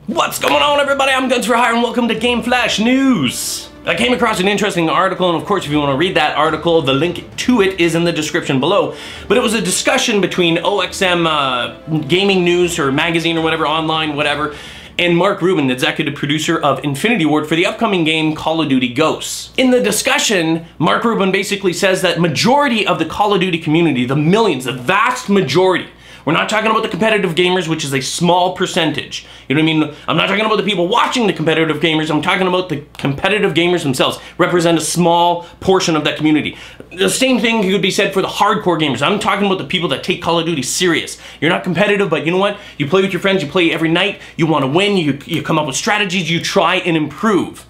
What's going on, everybody? I'm Guns for Hire and welcome to Game Flash News. I came across an interesting article, and of course if you want to read that article, the link to it is in the description below. But it was a discussion between OXM Gaming News or magazine or whatever, online, whatever, and Mark Rubin, the executive producer of Infinity Ward for the upcoming game Call of Duty Ghosts. In the discussion, Mark Rubin basically says that majority of the Call of Duty community, the millions, the vast majority, we're not talking about the competitive gamers, which is a small percentage. You know what I mean? I'm not talking about the people watching the competitive gamers. I'm talking about the competitive gamers themselves. Represent a small portion of that community. The same thing could be said for the hardcore gamers. I'm talking about the people that take Call of Duty serious. You're not competitive, but you know what? You play with your friends, you play every night, you want to win, you come up with strategies, you try and improve.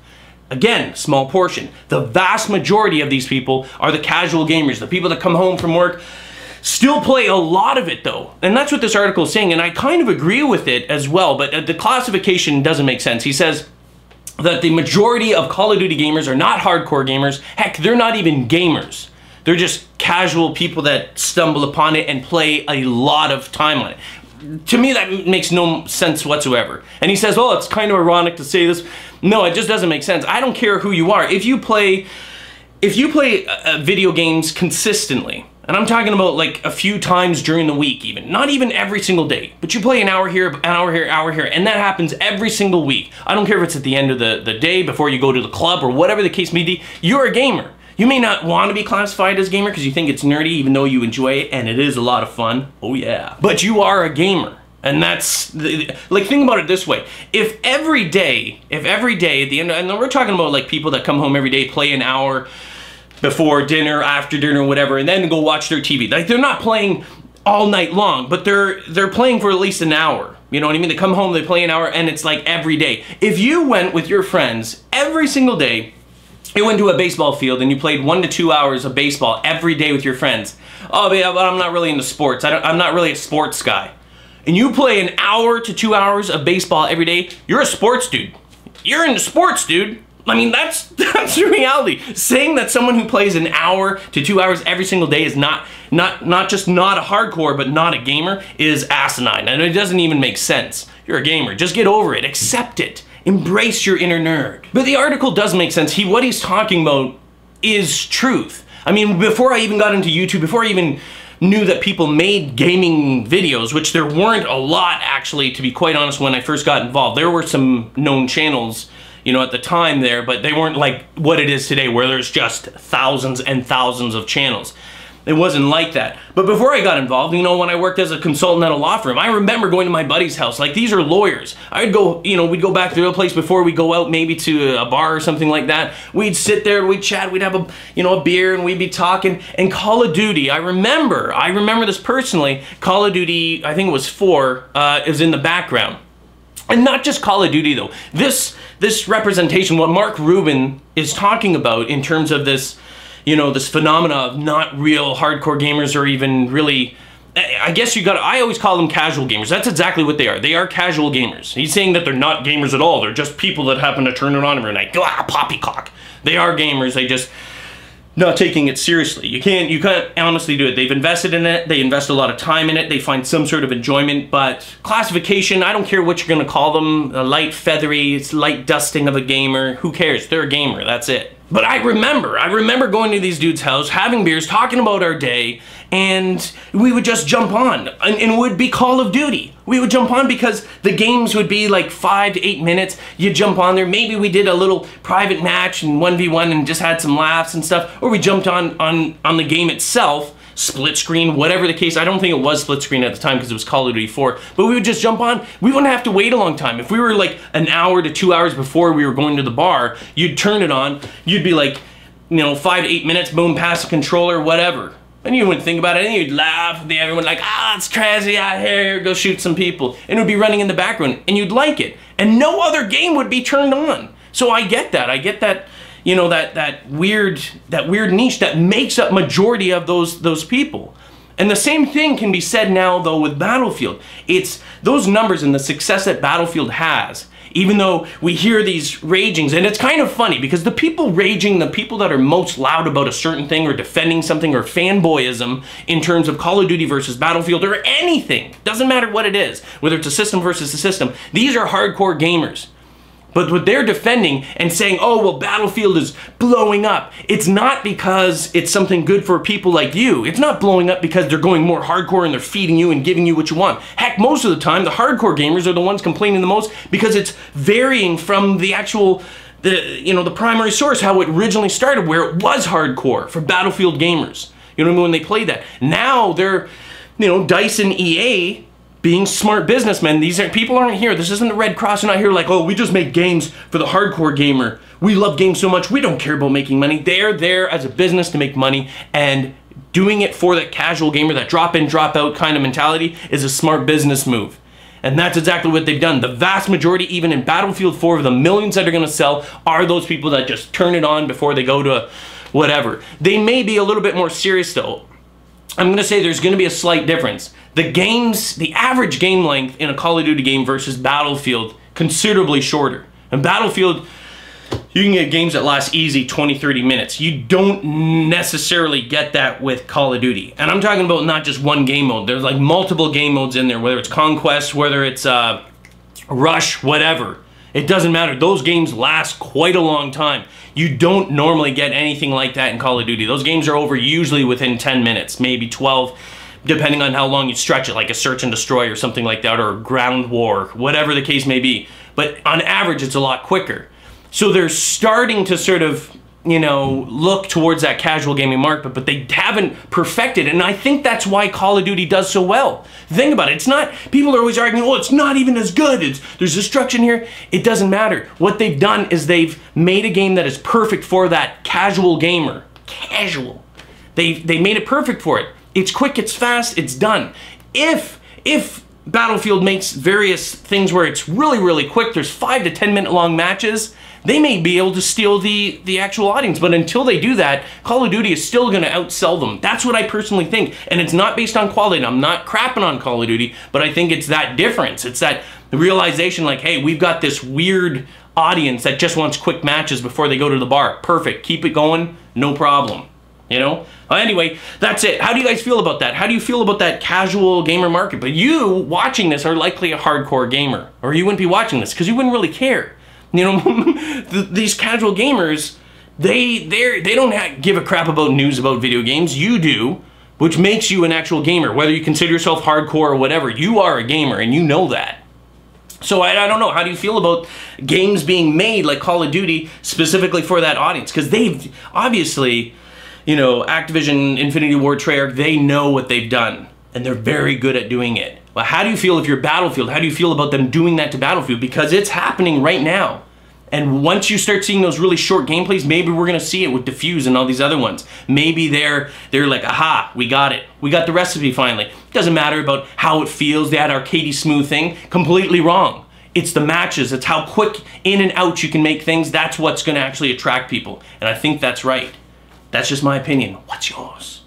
Again, small portion. The vast majority of these people are the casual gamers, the people that come home from work, still play a lot of it though. And that's what this article is saying, and I kind of agree with it as well, but the classification doesn't make sense. He says that the majority of Call of Duty gamers are not hardcore gamers. Heck, they're not even gamers. They're just casual people that stumble upon it and play a lot of time on it. To me, that makes no sense whatsoever. And he says, oh, it's kind of ironic to say this. No, it just doesn't make sense. I don't care who you are. If you play video games consistently, and I'm talking about like a few times during the week even, not even every single day, but you play an hour here, an hour here, hour here, and that happens every single week. I don't care if it's at the end of the day, before you go to the club, or whatever the case may be, you're a gamer. You may not want to be classified as gamer because you think it's nerdy, even though you enjoy it, and it is a lot of fun. Oh yeah. But you are a gamer. And that's, like, think about it this way. If every day at the end, and we're talking about like people that come home every day, play an hour before dinner, after dinner, whatever, and then go watch their TV. Like, they're not playing all night long, but they're playing for at least an hour. You know what I mean? They come home, they play an hour, and it's like every day. If you went with your friends every single day, you went to a baseball field and you played 1 to 2 hours of baseball every day with your friends. Oh, yeah, but I'm not really into sports. I'm not really a sports guy. And you play an hour to 2 hours of baseball every day, you're a sports dude. You're into sports, dude. I mean, that's the reality. Saying that someone who plays an hour to 2 hours every single day is not just not a hardcore, but not a gamer, is asinine. And it doesn't even make sense. You're a gamer. Just get over it. Accept it. Embrace your inner nerd. But the article does make sense. What he's talking about is truth. I mean, before I even got into YouTube, before I even knew that people made gaming videos, which there weren't a lot actually, to be quite honest, when I first got involved. There were some known channels, you know, at the time there, but they weren't like what it is today, where there's just thousands and thousands of channels. It wasn't like that. But before I got involved, you know, when I worked as a consultant at a law firm, I remember going to my buddy's house. Like, these are lawyers. I'd go, you know, we'd go back to the place before we go out maybe to a bar or something like that. We'd sit there, we'd chat, we'd have a beer, and we'd be talking. And Call of Duty, I remember this personally, Call of Duty, I think it was 4, is in the background. And not just Call of Duty though. This representation, what Mark Rubin is talking about in terms of this, you know, this phenomena of not real hardcore gamers, or even really, I guess I always call them casual gamers. That's exactly what they are. They are casual gamers. He's saying that they're not gamers at all. They're just people that happen to turn it on every night. Ah, poppycock. They are gamers. They just not taking it seriously. You can't honestly do it. They've invested in it. They invest a lot of time in it. They find some sort of enjoyment, but classification, I don't care what you're gonna call them. A light feathery, it's light dusting of a gamer. Who cares? They're a gamer, that's it. But I remember going to these dudes' house, having beers, talking about our day, and we would just jump on, and it would be Call of Duty. We would jump on because the games would be like 5 to 8 minutes. You jump on there. Maybe we did a little private match and 1v1 and just had some laughs and stuff, or we jumped on the game itself, split screen, whatever the case. I don't think it was split screen at the time because it was Call of Duty 4, but we would just jump on. We wouldn't have to wait a long time. If we were like an hour to 2 hours before we were going to the bar, you'd turn it on, you'd be like, you know, 5 to 8 minutes, boom, pass the controller, whatever. And you wouldn't think about it, and you'd laugh, and everyone like, ah, it's crazy out here, go shoot some people. And it would be running in the background, and you'd like it. And no other game would be turned on. So I get that, you know, that weird niche that makes up majority of those people. And the same thing can be said now though with Battlefield. It's those numbers and the success that Battlefield has even though we hear these ragings, and it's kind of funny because the people raging, the people that are most loud about a certain thing or defending something or fanboyism in terms of Call of Duty versus Battlefield or anything, doesn't matter what it is, whether it's a system versus a system, these are hardcore gamers. But what they're defending and saying, oh, well, Battlefield is blowing up, it's not because it's something good for people like you. It's not blowing up because they're going more hardcore and they're feeding you and giving you what you want. Heck, most of the time, the hardcore gamers are the ones complaining the most because it's varying from the actual, the primary source, how it originally started, where it was hardcore for Battlefield gamers. You know what I mean? When they played that. Now they're, DICE and EA, being smart businessmen, people aren't here. This isn't the Red Cross. They're not here like, oh, we just make games for the hardcore gamer. We love games so much, we don't care about making money. They're there as a business to make money, and doing it for that casual gamer, that drop in, drop out kind of mentality is a smart business move. And that's exactly what they've done. The vast majority, even in Battlefield 4, of the millions that are gonna sell, are those people that just turn it on before they go to whatever. They may be a little bit more serious though. I'm gonna say there's gonna be a slight difference. The average game length in a Call of Duty game versus Battlefield, considerably shorter. In Battlefield, you can get games that last easy 20, 30 minutes. You don't necessarily get that with Call of Duty. And I'm talking about not just one game mode. There's like multiple game modes in there, whether it's Conquest, whether it's Rush, whatever. It doesn't matter. Those games last quite a long time. You don't normally get anything like that in Call of Duty. Those games are over usually within 10 minutes, maybe 12, depending on how long you stretch it, like a search and destroy or something like that, or a ground war, whatever the case may be. But on average, it's a lot quicker. So they're starting to sort of, look towards that casual gaming market, but they haven't perfected it. And I think that's why Call of Duty does so well. Think about it. It's not, people are always arguing, oh, it's not even as good. There's destruction here. It doesn't matter. What they've done is they've made a game that is perfect for that casual gamer. Casual. They made it perfect for it. It's quick, it's fast, it's done. If Battlefield makes various things where it's really, really quick, there's 5 to 10 minute long matches, they may be able to steal the actual audience. But until they do that, Call of Duty is still gonna outsell them. That's what I personally think. And it's not based on quality. And I'm not crapping on Call of Duty, but I think it's that difference. It's that realization like, hey, we've got this weird audience that just wants quick matches before they go to the bar. Perfect, keep it going, no problem. Anyway, that's it. How do you guys feel about that? How do you feel about that casual gamer market? But you watching this are likely a hardcore gamer, or you wouldn't be watching this because you wouldn't really care. These casual gamers, they don't give a crap about news about video games. You do, which makes you an actual gamer. Whether you consider yourself hardcore or whatever, you are a gamer, and you know that. So I don't know, how do you feel about games being made like Call of Duty specifically for that audience? Because they've obviously, Activision, Infinity Ward, Treyarch, they know what they've done, and they're very good at doing it. Well, how do you feel if you're Battlefield? How do you feel about them doing that to Battlefield? Because it's happening right now. And once you start seeing those really short gameplays, maybe we're gonna see it with Diffuse and all these other ones. Maybe they're like, aha, we got it. We got the recipe finally. It doesn't matter about how it feels, that arcadey smooth thing. Completely wrong. It's the matches. It's how quick in and out you can make things. That's what's gonna actually attract people. And I think that's right. That's just my opinion. What's yours?